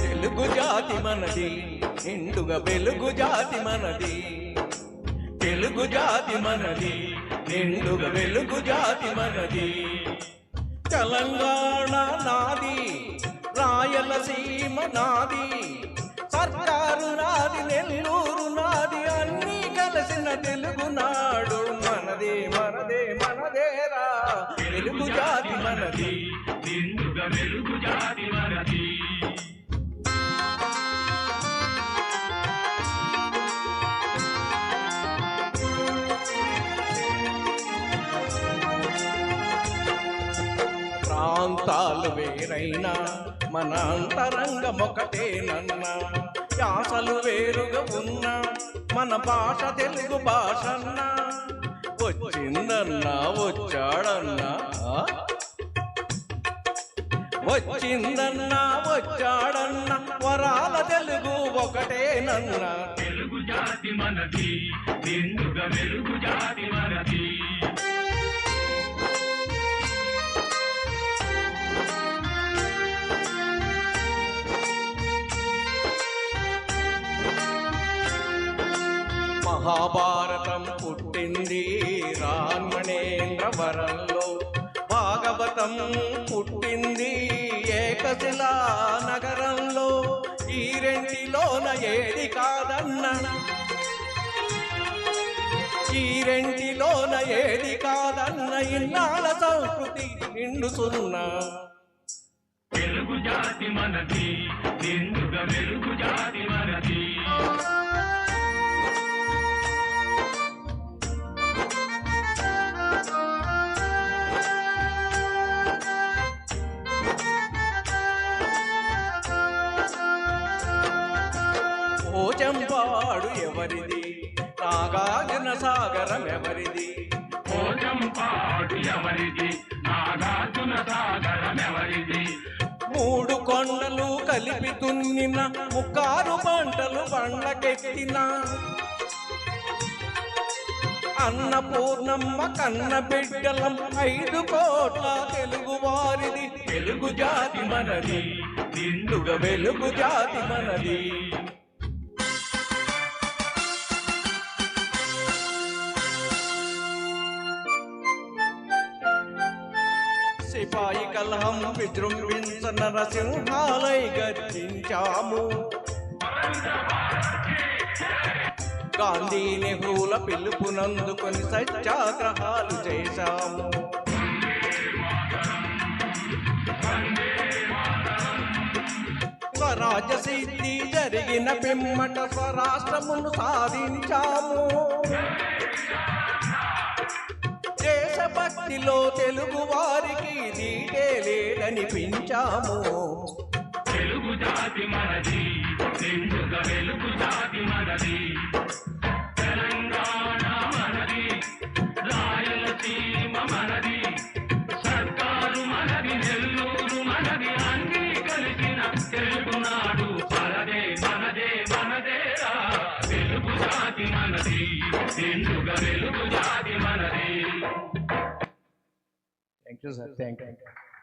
తెలుగు జాతి మనది, నిండుగా వెలుగు జాతి మనది. తెలుగు జాతి మనది, నిండుగా వెలుగు జాతి మనది. తెలంగాణ నాది, రాయలసీమ నాది, సర్కారు నాది, నెల్లూరు నాది, అన్నీ కలిసిన తెలుగునాడు మనదే మనదే మనదేరా. తెలుగు జాతి మనది, నిండుగా వెలుగు జాతి మనది. ప్రాంతాలు వేరైనా మన అంతరంగం ఒకటేనన్నా, యాసలు వేరుగా ఉన్నా మన భాష తెలుగు భాషన్నా. వచ్చిందన్నా వచ్చాడన్నా, వచ్చిందన్నా వచ్చాడన్నా, వరాల తెలుగు ఒకటేనన్నా. తెలుగు జాతి మనది, నిండుగా వెలుగు జాతి మనది. మహాభారతం పుట్టింది రామణేంద్రవరంలో, భాగవతం పుట్టింది ఏకశిలా నగరంలో. ఈ రెంటిలోన ఏది కాదన్న, ఈ రెంటిలోన ఏది కాదన్న, ఇన్నాళ్ళ సంస్కృతి నిండుతున్నా. తెలుగు జాతి మనది, నిండుగా వెలుగు జాతి మనది. పోచంపాడు ఎవరిది, నాగార్జున సాగరం ఎవరిది. పోచంపాడు ఎవరిది, నాగార్జున సాగరం ఎవరిది. మూడు కొండలు కలిపి దున్నిన, ముక్కారు పంటలు పండ్లకెత్తిన, అన్నపూర్ణమ్మ కన్న బిడ్డలం 5 కోట్ల తెలుగు వారిది. తెలుగు జాతి మనది, నిండుగా వెలుగు జాతి మనది. సిపాయి కలహం విజృంభించ నరసింహాలై గర్జించాము, గాంధీ నెహ్రూల పిలుపునందుకొని సత్యాగ్రహాలు చేశాము. స్వరాజ్య సిద్ధి జరిగిన పిమ్మట స్వరాష్ట్రమును సాధించాము. దేశభక్తిలో తెలుగు వారికి దీటే లేదనిపించాము. తెలుగు జాతి మనది, నిండుగా వెలుగు జాతి మనది. తెలంగాణ మనది, రాయలసీమ మనది, సర్కారు మనది, నెల్లూరు మనది, అన్నీ కలిసిన తెలుగునాడు మనదే మనదే మనదేరా. తెలుగు జాతి మనది, నిండుగా వెలుగు జాతి మనది. Thank you, sir. Thank you.